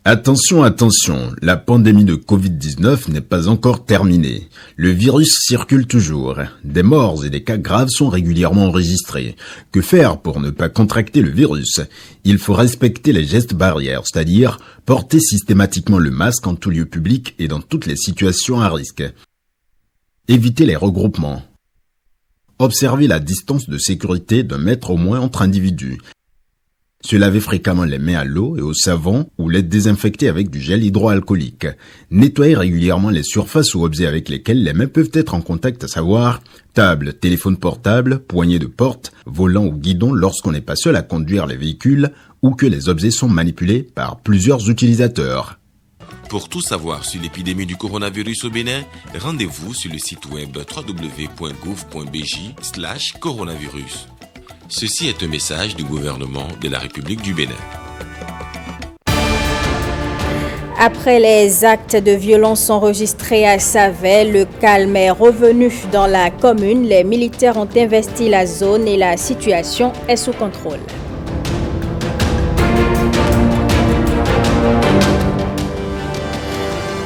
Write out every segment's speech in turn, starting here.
Attention, attention, la pandémie de Covid-19 n'est pas encore terminée. Le virus circule toujours. Des morts et des cas graves sont régulièrement enregistrés. Que faire pour ne pas contracter le virus? Il faut respecter les gestes barrières, c'est-à-dire porter systématiquement le masque en tout lieu public et dans toutes les situations à risque. Éviter les regroupements. Observer la distance de sécurité d'1 mètre au moins entre individus. Se laver fréquemment les mains à l'eau et au savon ou les désinfecter avec du gel hydroalcoolique. Nettoyer régulièrement les surfaces ou objets avec lesquels les mains peuvent être en contact, à savoir table, téléphone portable, poignée de porte, volant ou guidon lorsqu'on n'est pas seul à conduire les véhicules ou que les objets sont manipulés par plusieurs utilisateurs. Pour tout savoir sur l'épidémie du coronavirus au Bénin, rendez-vous sur le site web www.gouv.bj/coronavirus. Ceci est un message du gouvernement de la République du Bénin. Après les actes de violence enregistrés à Savay, le calme est revenu dans la commune. Les militaires ont investi la zone et la situation est sous contrôle.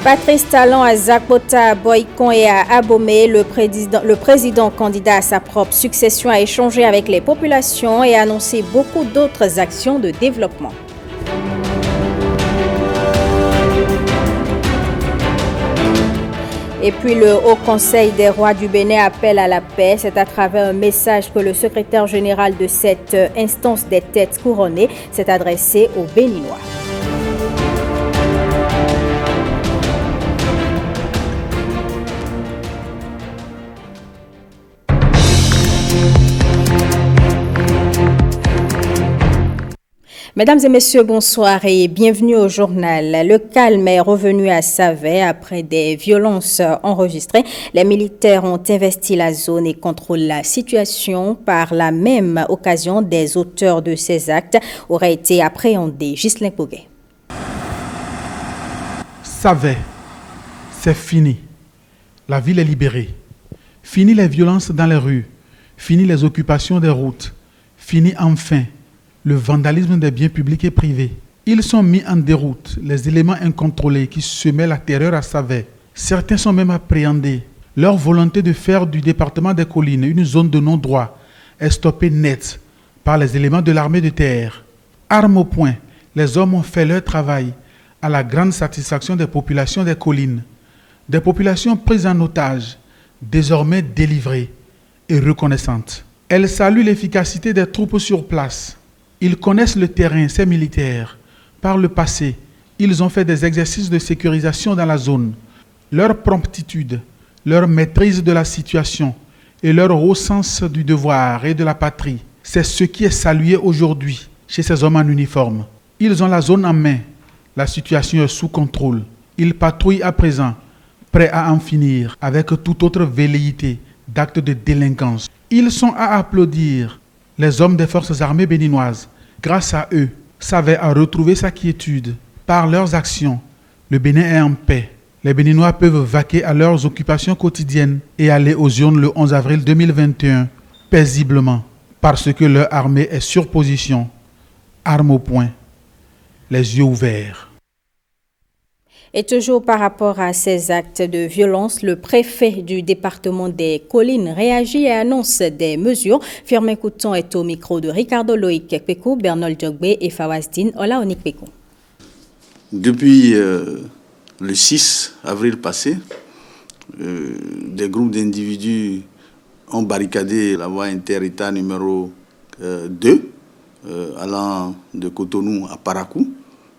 Patrice Talon à Zakpota, à Boycon et à Abomey, le président candidat à sa propre succession a échangé avec les populations et annoncé beaucoup d'autres actions de développement. Et puis le Haut Conseil des rois du Bénin appelle à la paix. C'est à travers un message que le secrétaire général de cette instance des têtes couronnées s'est adressé aux Béninois. Mesdames et messieurs, bonsoir et bienvenue au journal. Le calme est revenu à Savay après des violences enregistrées. Les militaires ont investi la zone et contrôlent la situation. Par la même occasion, des auteurs de ces actes auraient été appréhendés. Ghislain Poguet. Savay, c'est fini. La ville est libérée. Fini les violences dans les rues. Fini les occupations des routes. Fini enfin le vandalisme des biens publics et privés. Ils sont mis en déroute, les éléments incontrôlés qui semaient la terreur à Savay. Certains sont même appréhendés. Leur volonté de faire du département des collines une zone de non-droit est stoppée net par les éléments de l'armée de terre. Armes au poing, les hommes ont fait leur travail à la grande satisfaction des populations des collines. Des populations prises en otage, désormais délivrées et reconnaissantes. Elles saluent l'efficacité des troupes sur place. Ils connaissent le terrain, ces militaires. Par le passé, ils ont fait des exercices de sécurisation dans la zone. Leur promptitude, leur maîtrise de la situation et leur haut sens du devoir et de la patrie, c'est ce qui est salué aujourd'hui chez ces hommes en uniforme. Ils ont la zone en main. La situation est sous contrôle. Ils patrouillent à présent, prêts à en finir avec toute autre velléité d'actes de délinquance. Ils sont à applaudir. Les hommes des forces armées béninoises, grâce à eux, Savay a retrouvé sa quiétude. Par leurs actions, le Bénin est en paix. Les Béninois peuvent vaquer à leurs occupations quotidiennes et aller aux urnes le 11 avril 2021 paisiblement, parce que leur armée est sur position, armes au poing, les yeux ouverts. Et toujours par rapport à ces actes de violence, le préfet du département des collines réagit et annonce des mesures. Firmin Couton est au micro de Ricardo Loïc Kekpekou, Bernol Djogbe et Fawazdine Olaonik Pekou. Depuis le 6 avril passé, des groupes d'individus ont barricadé la voie inter-État numéro 2, allant de Cotonou à Parakou,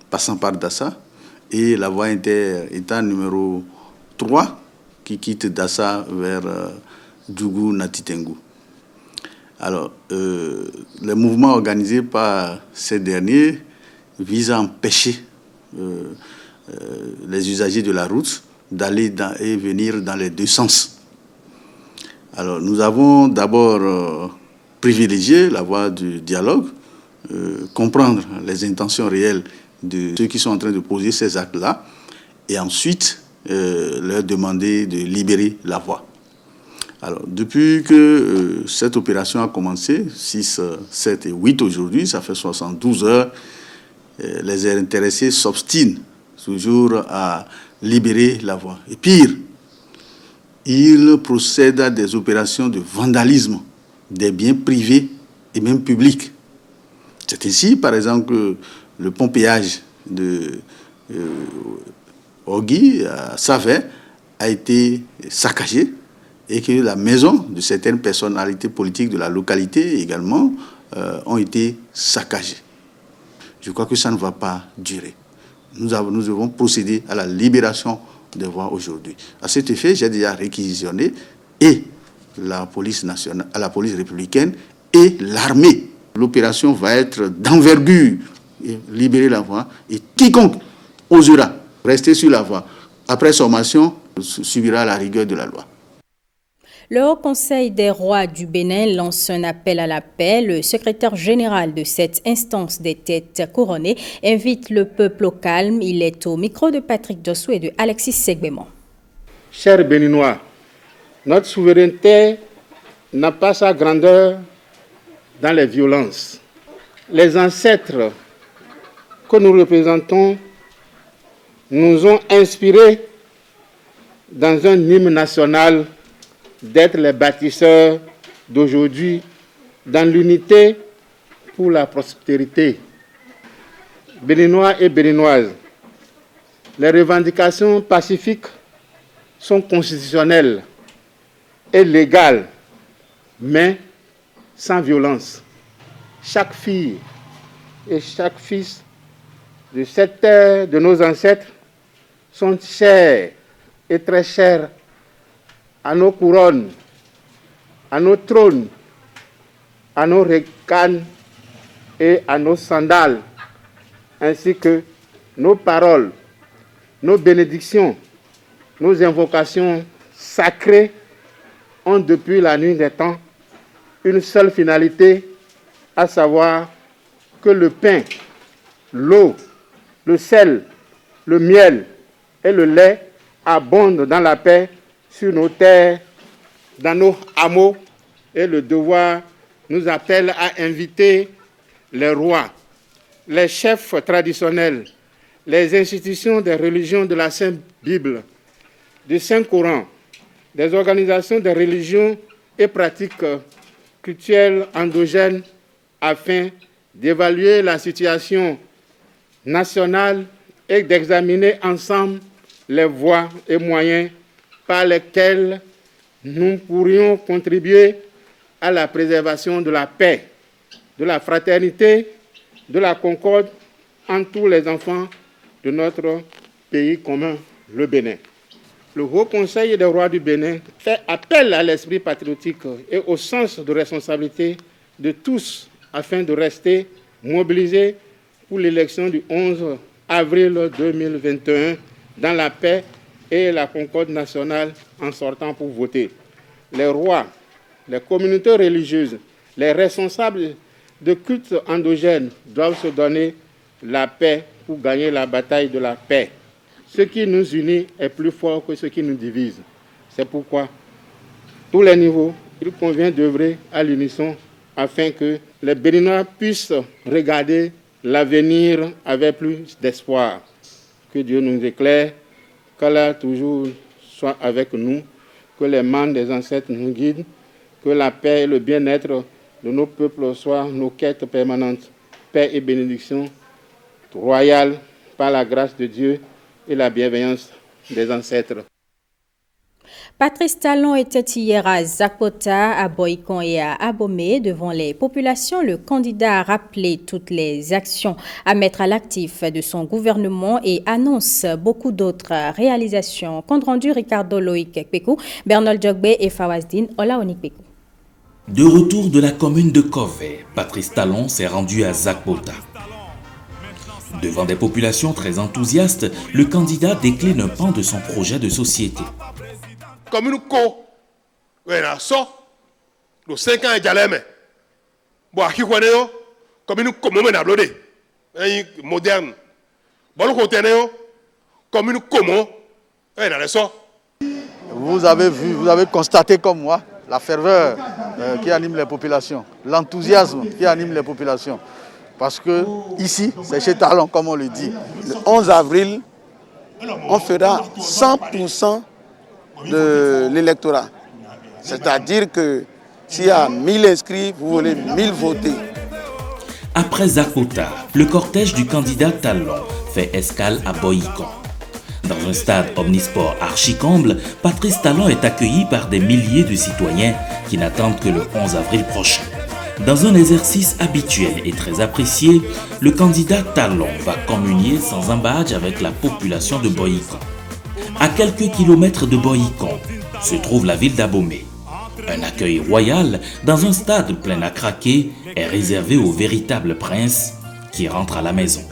passant par Dassa, et la voie inter-État numéro 3 qui quitte Dassa vers Djougou-Natitengu. Alors, les mouvements organisés par ces derniers visent à empêcher les usagers de la route d'aller et venir dans les deux sens. Alors, nous avons d'abord privilégié la voie du dialogue, comprendre les intentions réelles de ceux qui sont en train de poser ces actes-là, et ensuite leur demander de libérer la voie. Alors, depuis que cette opération a commencé, 6, 7 et 8 aujourd'hui, ça fait 72 heures, les intéressés s'obstinent toujours à libérer la voie. Et pire, il procède à des opérations de vandalisme des biens privés et même publics. C'est ici, par exemple, que le pont-péage de Ogui à Savet a été saccagé et que la maison de certaines personnalités politiques de la localité également ont été saccagées. Je crois que ça ne va pas durer. Nous devons procéder à la libération des voies aujourd'hui. À cet effet, j'ai déjà réquisitionné et la police nationale, la police républicaine et l'armée. L'opération va être d'envergure, libérer la voie, et quiconque osera rester sur la voie après sommation subira la rigueur de la loi. Le Haut Conseil des rois du Bénin lance un appel à la paix. Le secrétaire général de cette instance des têtes couronnées invite le peuple au calme. Il est au micro de Patrick Dossou et de Alexis Segbémon. Chers Béninois, notre souveraineté n'a pas sa grandeur dans les violences. Les ancêtres que nous représentons nous ont inspirés dans un hymne national d'être les bâtisseurs d'aujourd'hui dans l'unité pour la prospérité. Béninois et Béninoises, les revendications pacifiques sont constitutionnelles et légales, mais sans violence. Chaque fille et chaque fils de cette terre de nos ancêtres sont chers et très chers à nos couronnes, à nos trônes, à nos récanes et à nos sandales, ainsi que nos paroles, nos bénédictions, nos invocations sacrées ont depuis la nuit des temps une seule finalité, à savoir que le pain, l'eau, le sel, le miel et le lait abondent dans la paix sur nos terres, dans nos hameaux, et le devoir nous appelle à inviter les rois, les chefs traditionnels, les institutions des religions de la Sainte Bible, du Saint-Coran, des organisations de religions et pratiques cultuelles endogènes afin d'évaluer la situation nationale et d'examiner ensemble les voies et moyens par lesquels nous pourrions contribuer à la préservation de la paix, de la fraternité, de la concorde entre tous les enfants de notre pays commun, le Bénin. Le Haut Conseil des rois du Bénin fait appel à l'esprit patriotique et au sens de responsabilité de tous afin de rester mobilisés pour l'élection du 11 avril 2021 dans la paix et la concorde nationale en sortant pour voter. Les rois, les communautés religieuses, les responsables de cultes endogènes doivent se donner la paix pour gagner la bataille de la paix. Ce qui nous unit est plus fort que ce qui nous divise. C'est pourquoi, tous les niveaux, il convient d'œuvrer à l'unisson afin que les Béninois puissent regarder l'avenir avec plus d'espoir. Que Dieu nous éclaire, qu'Allah toujours soit avec nous, que les mains des ancêtres nous guident, que la paix et le bien-être de nos peuples soient nos quêtes permanentes. Paix et bénédiction royale par la grâce de Dieu et la bienveillance des ancêtres. Patrice Talon était hier à Zakota, à Boïcon et à Abomey. Devant les populations, le candidat a rappelé toutes les actions à mettre à l'actif de son gouvernement et annonce beaucoup d'autres réalisations. Compte rendu Ricardo Loïc Kpekou, Bernal Djogbe et Fawazdine Olaonik Kpekou. De retour de la commune de Kové, Patrice Talon s'est rendu à Zakota. Devant des populations très enthousiastes, le candidat décline un pan de son projet de société. Comme une co, le 5 ans et Jaleme. Bon, à qui connaît, comme une commune moderne. Bon, le côté, comme une commune, vous avez vu, vous avez constaté comme moi la ferveur qui anime les populations, l'enthousiasme qui anime les populations. Parce que ici, c'est chez Talon, comme on le dit. Le 11 avril, on fera 100% de l'électorat. C'est-à-dire que s'il y a 1000 inscrits, vous voulez 1000 voter. Après Zakpota, le cortège du candidat Talon fait escale à Boïkon. Dans un stade omnisport archi-comble, Patrice Talon est accueilli par des milliers de citoyens qui n'attendent que le 11 avril prochain. Dans un exercice habituel et très apprécié, le candidat Talon va communier sans embâche avec la population de Boïkon. À quelques kilomètres de Boïkon se trouve la ville d'Abomey. Un accueil royal dans un stade plein à craquer est réservé au véritable prince qui rentre à la maison.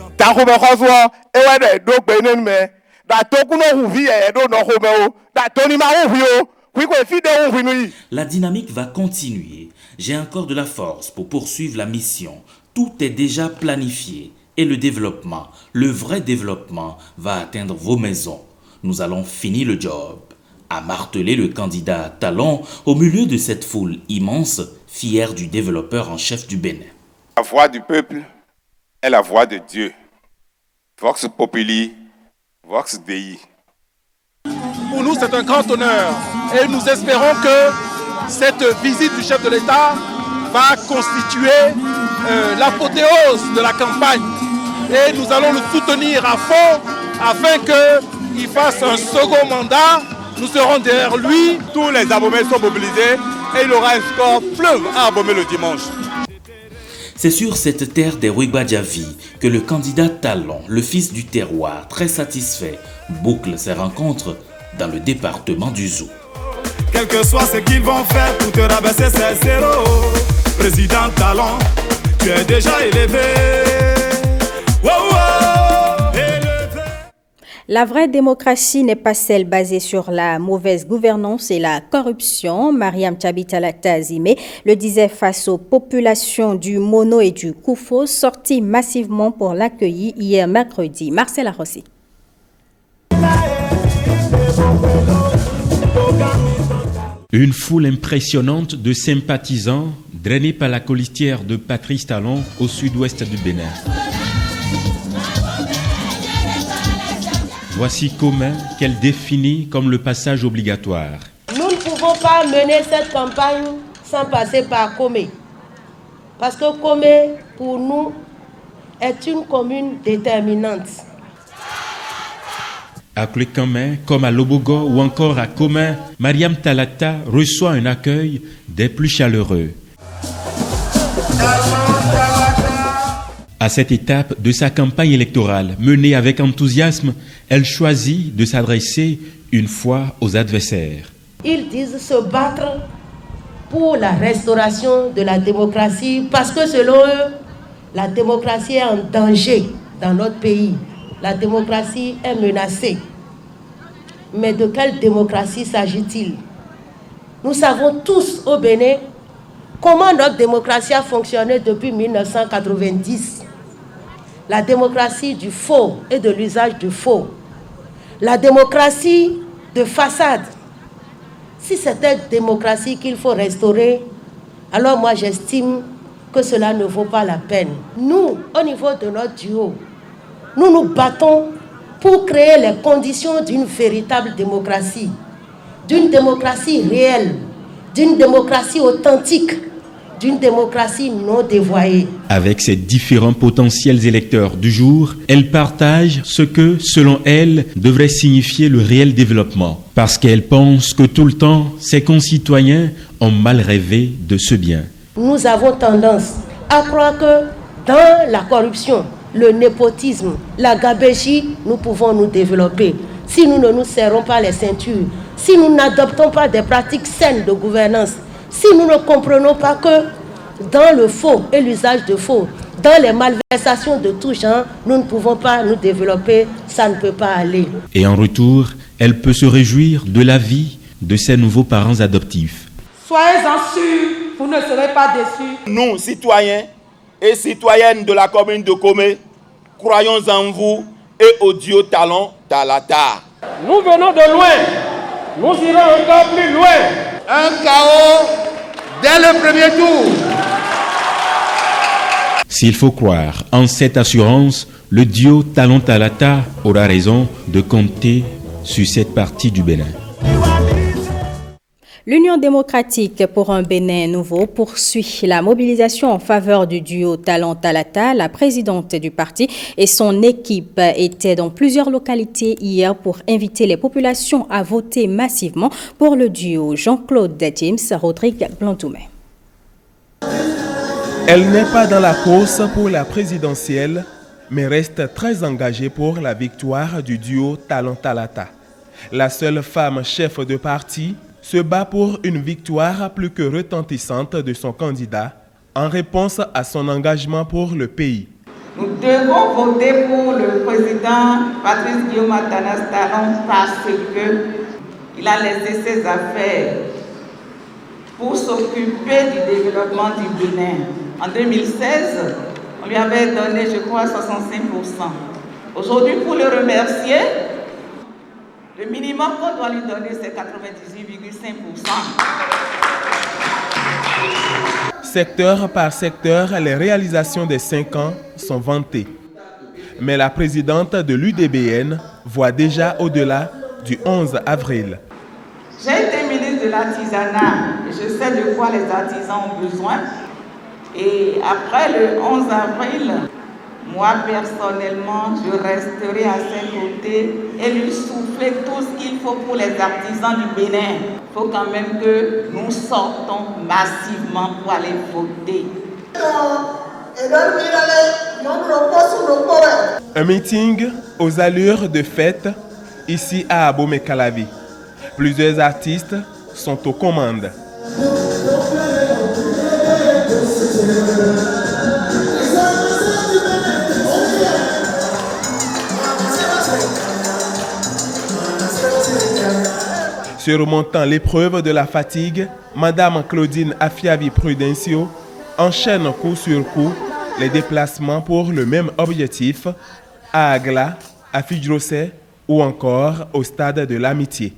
La dynamique va continuer. J'ai encore de la force pour poursuivre la mission. Tout est déjà planifié et le développement, le vrai développement, va atteindre vos maisons. Nous allons finir le job, a martelé le candidat Talon au milieu de cette foule immense, fière du développeur en chef du Bénin. La voix du peuple est la voix de Dieu. Vox Populi, Vox Dei. Pour nous, c'est un grand honneur et nous espérons que cette visite du chef de l'État va constituer l'apothéose de la campagne et nous allons le soutenir à fond afin qu'il fasse un second mandat. Nous serons derrière lui. Tous les Abomey sont mobilisés et il aura un score fleuve à Abomey le dimanche. C'est sur cette terre des Ouigbadjavi que le candidat Talon, le fils du terroir, très satisfait, boucle ses rencontres dans le département du Zou. Quel que soit ce qu'ils vont faire pour te rabaisser, c'est zéro. Président Talon, tu es déjà élevé. Wow, wow, élevé. La vraie démocratie n'est pas celle basée sur la mauvaise gouvernance et la corruption. Mariam Tchabitalata Azime le disait face aux populations du Mono et du Koufo, sorties massivement pour l'accueillir hier mercredi. Marcel Arrossi. Une foule impressionnante de sympathisants drainés par la colistière de Patrice Talon au sud-ouest du Bénin. Voici Commun qu'elle définit comme le passage obligatoire. Nous ne pouvons pas mener cette campagne sans passer par Comé. Parce que Comé, pour nous, est une commune déterminante. À Clécamin, comme à Lobogo ou encore à Commun, Mariam Talata reçoit un accueil des plus chaleureux. À cette étape de sa campagne électorale, menée avec enthousiasme, elle choisit de s'adresser une fois aux adversaires. Ils disent se battre pour la restauration de la démocratie parce que selon eux, la démocratie est en danger dans notre pays. La démocratie est menacée. Mais de quelle démocratie s'agit-il? Nous savons tous au Bénin comment notre démocratie a fonctionné depuis 1990. La démocratie du faux et de l'usage du faux. La démocratie de façade. Si c'est cette démocratie qu'il faut restaurer, alors moi j'estime que cela ne vaut pas la peine. Nous, au niveau de notre duo, nous nous battons pour créer les conditions d'une véritable démocratie, d'une démocratie réelle, d'une démocratie authentique, d'une démocratie non dévoyée. Avec ses différents potentiels électeurs du jour, elle partage ce que, selon elle, devrait signifier le réel développement, parce qu'elle pense que tout le temps, ses concitoyens ont mal rêvé de ce bien. Nous avons tendance à croire que dans la corruption, le népotisme, la gabégie, nous pouvons nous développer. Si nous ne nous serrons pas les ceintures, si nous n'adoptons pas des pratiques saines de gouvernance, si nous ne comprenons pas que dans le faux et l'usage de faux, dans les malversations de tout genre, nous ne pouvons pas nous développer, ça ne peut pas aller. Et en retour, elle peut se réjouir de la vie de ses nouveaux parents adoptifs. Soyez-en sûrs, vous ne serez pas déçus. Nous, citoyens et citoyennes de la commune de Comé, croyons en vous et au Dieu Talon Talata. Nous venons de loin, nous irons encore plus loin. Un chaos dès le premier tour. S'il faut croire en cette assurance, le duo Talon Talata aura raison de compter sur cette partie du Bénin. L'Union démocratique pour un Bénin nouveau poursuit la mobilisation en faveur du duo Talon Talata. La présidente du parti et son équipe étaient dans plusieurs localités hier pour inviter les populations à voter massivement pour le duo. Jean-Claude James, Rodrigue Blantoumé. Elle n'est pas dans la course pour la présidentielle, mais reste très engagée pour la victoire du duo Talon Talata. La seule femme chef de parti se bat pour une victoire plus que retentissante de son candidat en réponse à son engagement pour le pays. Nous devons voter pour le président Patrice Guillaume Athanas Talon parce qu'il a laissé ses affaires pour s'occuper du développement du Bénin. En 2016, on lui avait donné, je crois, 65%. Aujourd'hui, pour le remercier, le minimum qu'on doit lui donner, c'est 98,5%. Secteur par secteur, les réalisations des 5 ans sont vantées. Mais la présidente de l'UDBN voit déjà au-delà du 11 avril. J'ai été ministre de l'artisanat et je sais de quoi les artisans ont besoin. Et après le 11 avril, moi personnellement, je resterai à ses côtés et lui souffler tout ce qu'il faut pour les artisans du Bénin. Il faut quand même que nous sortons massivement pour aller voter. Un meeting aux allures de fête ici à Abomey-Calavi. Plusieurs artistes sont aux commandes. Surmontant l'épreuve de la fatigue, Madame Claudine Afiavi Prudencio enchaîne coup sur coup les déplacements pour le même objectif à Agla, à Fidjrosé ou encore au stade de l'Amitié.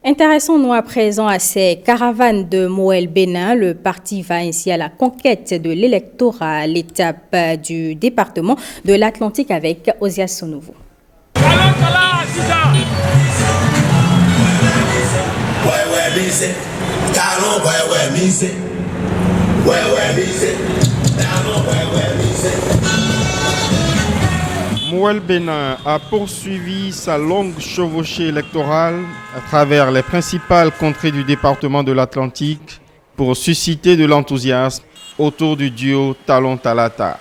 Intéressons-nous à présent à ces caravanes de Moël Bénin. Le parti va ainsi à la conquête de l'électorat à l'étape du département de l'Atlantique avec Osias Sonouveau. Moël Bénin a poursuivi sa longue chevauchée électorale à travers les principales contrées du département de l'Atlantique pour susciter de l'enthousiasme autour du duo Talon Talata.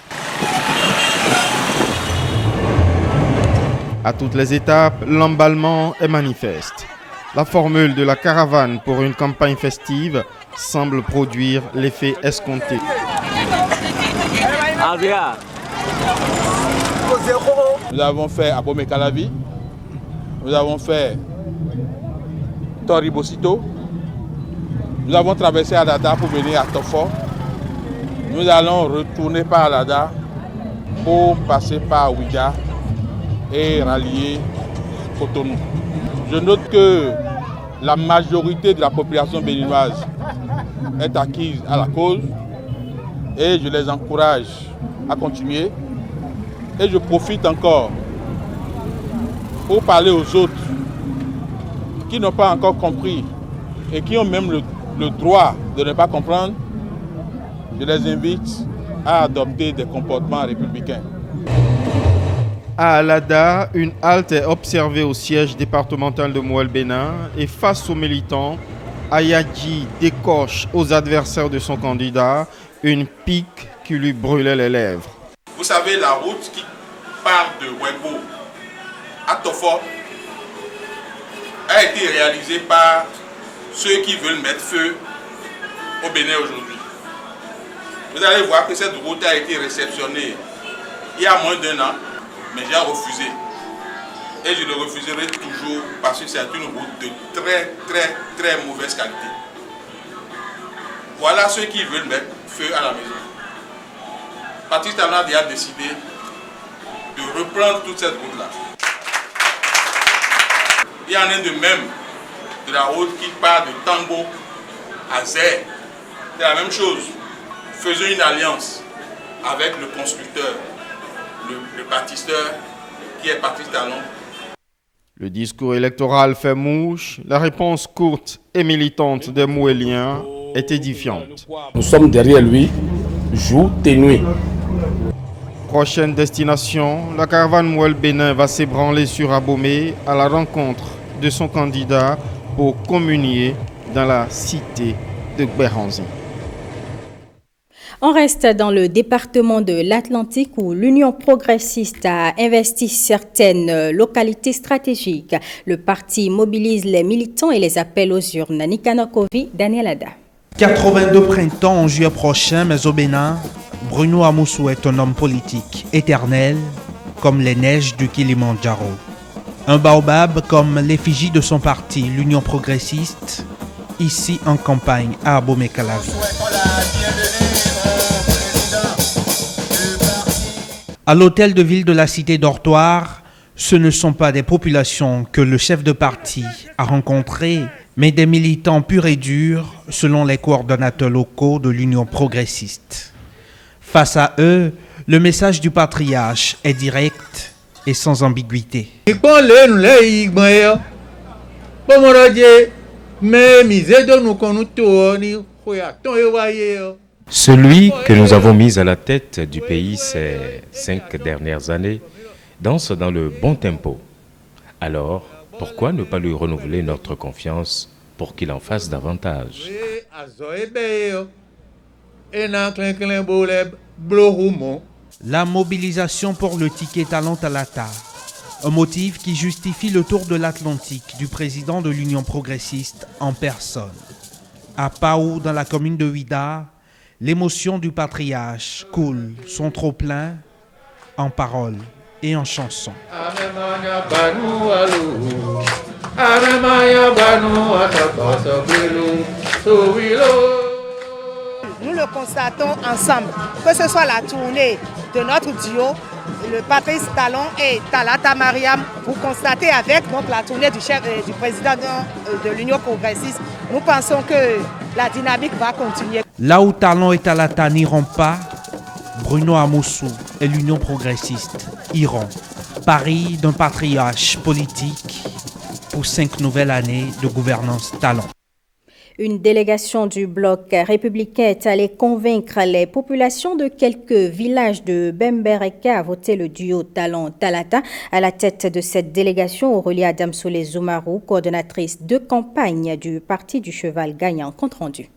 À toutes les étapes, l'emballement est manifeste. La formule de la caravane pour une campagne festive semble produire l'effet escompté. Nous avons fait Abomey-Calavi, nous avons fait Toribosito, nous avons traversé Alada pour venir à Tofo. Nous allons retourner par Alada pour passer par Ouiga et rallier Cotonou. Je note que la majorité de la population béninoise est acquise à la cause et je les encourage à continuer. Et je profite encore pour parler aux autres qui n'ont pas encore compris et qui ont même le droit de ne pas comprendre. Je les invite à adopter des comportements républicains. À Alada, une halte est observée au siège départemental de Moël Bénin et face aux militants, Ayadji décoche aux adversaires de son candidat une pique qui lui brûlait les lèvres. Vous savez, la route qui part de Wembo à Tofo a été réalisée par ceux qui veulent mettre feu au Bénin aujourd'hui. Vous allez voir que cette route a été réceptionnée il y a moins d'1 an, mais j'ai refusé. Et je le refuserai toujours parce que c'est une route de très mauvaise qualité. Voilà ceux qui veulent mettre feu à la maison. Patrice Talon a déjà décidé de reprendre toute cette route-là. Il y en a de même de la route qui part de Tango à Zé. C'est la même chose. Faisons une alliance avec le constructeur, le bâtisseur qui est Patrice Talon. Le discours électoral fait mouche, la réponse courte et militante des Mouéliens est édifiante. Nous sommes derrière lui, jour et nuit. Prochaine destination, la caravane Mouel Bénin va s'ébranler sur Abomey à la rencontre de son candidat pour communier dans la cité de Gberanzi. On reste dans le département de l'Atlantique où l'Union progressiste a investi certaines localités stratégiques. Le parti mobilise les militants et les appelle aux urnes. Nikanakovi, Daniel Ada. 82 printemps en juillet prochain, mais au Bénin, Bruno Amoussou est un homme politique éternel comme les neiges du Kilimandjaro. Un baobab comme l'effigie de son parti, l'Union progressiste, ici en campagne à Abomey-Calavi. À l'hôtel de ville de la cité dortoir, ce ne sont pas des populations que le chef de parti a rencontrées, mais des militants purs et durs, selon les coordonnateurs locaux de l'Union progressiste. Face à eux, le message du patriarche est direct et sans ambiguïté. Celui que nous avons mis à la tête du pays ces 5 dernières années danse dans le bon tempo. Alors, pourquoi ne pas lui renouveler notre confiance pour qu'il en fasse davantage? La mobilisation pour le ticket Talon Talata, un motif qui justifie le tour de l'Atlantique du président de l'Union progressiste en personne. À Paou, dans la commune de Ouida, l'émotion du patriarche coule son trop-plein en paroles et en chansons. Nous le constatons ensemble, que ce soit la tournée de notre duo, le Patrice Talon et Talata Mariam, vous constatez avec donc, la tournée du président de l'Union progressiste, nous pensons que la dynamique va continuer. Là où Talon et Talata n'iront pas, Bruno Amoussou et l'Union progressiste iront. Pari d'un patriarche politique pour 5 nouvelles années de gouvernance Talon. Une délégation du bloc républicain est allée convaincre les populations de quelques villages de Bembereke à voter le duo Talon-Talata. À la tête de cette délégation, Aurélie Adamsoulé Zoumarou, coordonnatrice de campagne du Parti du Cheval gagnant. Compte rendu.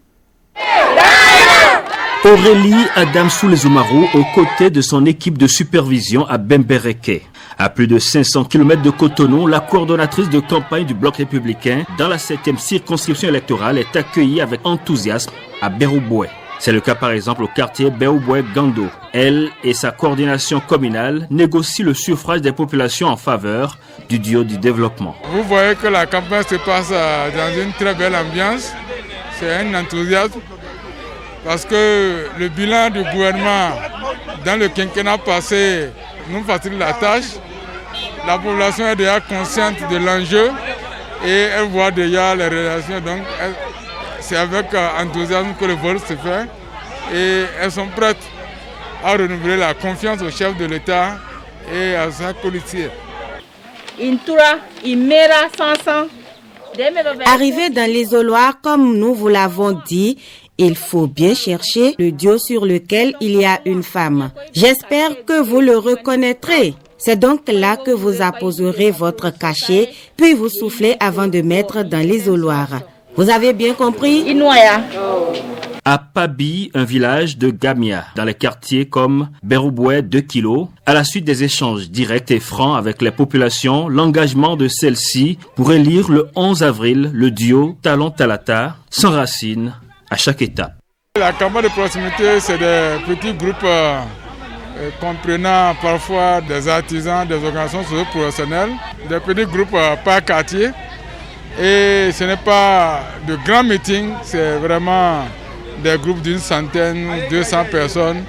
Aurélie Adamsoulé Zoumarou aux côtés de son équipe de supervision à Bembereke. À plus de 500 km de Cotonou, la coordonnatrice de campagne du Bloc républicain dans la 7e circonscription électorale est accueillie avec enthousiasme à Berouboué. C'est le cas par exemple au quartier Berouboué-Gando. Elle et sa coordination communale négocient le suffrage des populations en faveur du duo du développement. Vous voyez que la campagne se passe dans une très belle ambiance. C'est un enthousiasme parce que le bilan du gouvernement dans le quinquennat passé nous facilite la tâche. La population est déjà consciente de l'enjeu et elle voit déjà les réalisations. Donc c'est avec enthousiasme que le vote se fait et elles sont prêtes à renouveler la confiance au chef de l'État et à sa policière. Arrivé dans l'isoloir, comme nous vous l'avons dit, il faut bien chercher le duo sur lequel il y a une femme. J'espère que vous le reconnaîtrez. C'est donc là que vous apposerez votre cachet, puis vous soufflez avant de mettre dans l'isoloir. Vous avez bien compris? À Pabi, un village de Gamia, dans les quartiers comme Berouboué 2 kg, à la suite des échanges directs et francs avec les populations, l'engagement de celles-ci pour élire le 11 avril le duo Talon-Talata s'enracine à chaque étape. La campagne de proximité, c'est des petits groupes comprenant parfois des artisans, des organisations socio-professionnelles, des petits groupes par quartier. Et ce n'est pas de grands meetings, c'est vraiment des groupes d'une centaine, 200 personnes.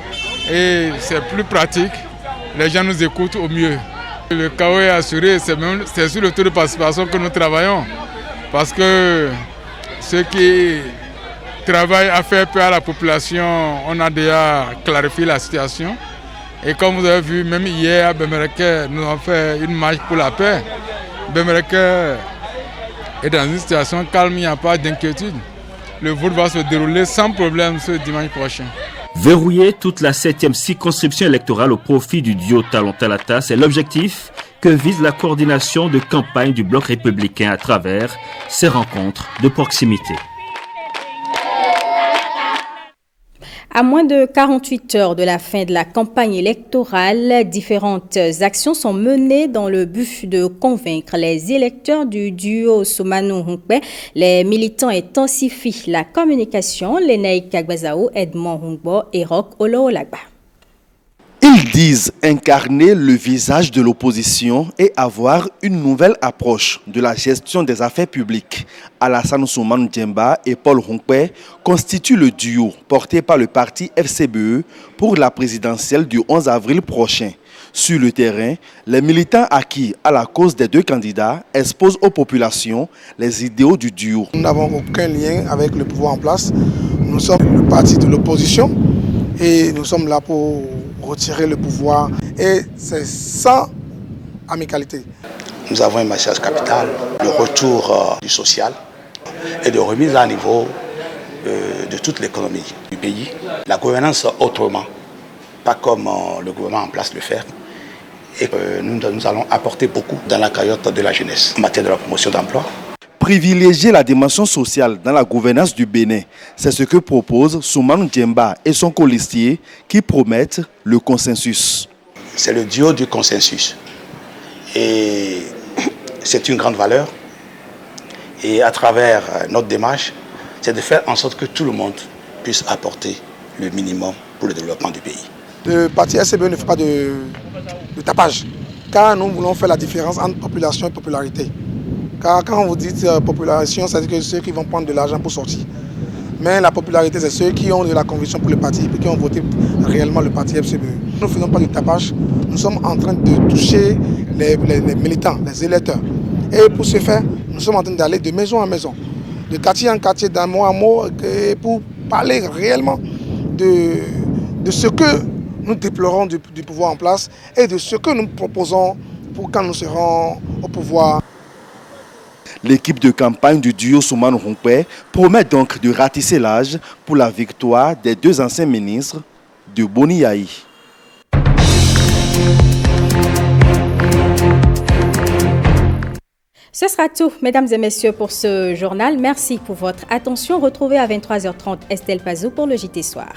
Et c'est plus pratique, les gens nous écoutent au mieux. Le chaos est assuré, c'est sur le taux de participation que nous travaillons. Parce que ceux qui travail à faire peur à la population, on a déjà clarifié la situation. Et comme vous avez vu, même hier à Bembereke, nous avons fait une marche pour la paix. Bembereke est dans une situation calme, il n'y a pas d'inquiétude. Le vote va se dérouler sans problème ce dimanche prochain. Verrouiller toute la 7e circonscription électorale au profit du duo Talon Talata, c'est l'objectif que vise la coordination de campagne du Bloc républicain à travers ces rencontres de proximité. À moins de 48 heures de la fin de la campagne électorale, différentes actions sont menées dans le but de convaincre les électeurs du duo Soumano-Hunkwe. Les militants intensifient la communication. Lenaï Kagbazao, Edmond Hungbo et Roch Olo-Olagba. Ils disent incarner le visage de l'opposition et avoir une nouvelle approche de la gestion des affaires publiques. Alassane Soumane Djemba et Paul Hunkwe constituent le duo porté par le parti FCBE pour la présidentielle du 11 avril prochain. Sur le terrain, les militants acquis à la cause des deux candidats exposent aux populations les idéaux du duo. Nous n'avons aucun lien avec le pouvoir en place. Nous sommes le parti de l'opposition et nous sommes là pour retirer le pouvoir, et c'est sans amicalité. Nous avons un message capital, le retour du social et de remise à niveau de toute l'économie du pays. La gouvernance autrement, pas comme le gouvernement en place le fait. Et nous allons apporter beaucoup dans la cagnotte de la jeunesse en matière de la promotion d'emploi. Privilégier la dimension sociale dans la gouvernance du Bénin, c'est ce que proposent Soumane Djemba et son colistier qui promettent le consensus. C'est le duo du consensus. Et c'est une grande valeur. Et à travers notre démarche, c'est de faire en sorte que tout le monde puisse apporter le minimum pour le développement du pays. Le parti FCBE ne fait pas de tapage, car nous voulons faire la différence entre population et popularité. Car quand vous dites population, c'est-à-dire que ceux qui vont prendre de l'argent pour sortir. Mais la popularité, c'est ceux qui ont de la conviction pour le parti et qui ont voté réellement le parti FCBE. Nous ne faisons pas de tapage, nous sommes en train de toucher les militants, les électeurs. Et pour ce faire, nous sommes en train d'aller de maison en maison, de quartier en quartier, d'un mot en mot, pour parler réellement de ce que nous déplorons du pouvoir en place et de ce que nous proposons pour quand nous serons au pouvoir. L'équipe de campagne du duo Soumane-Hunkwe promet donc de ratisser l'âge pour la victoire des deux anciens ministres de Boni-Yahi. Ce sera tout, mesdames et messieurs, pour ce journal. Merci pour votre attention. Retrouvez à 23h30 Estelle Pazou pour le JT Soir.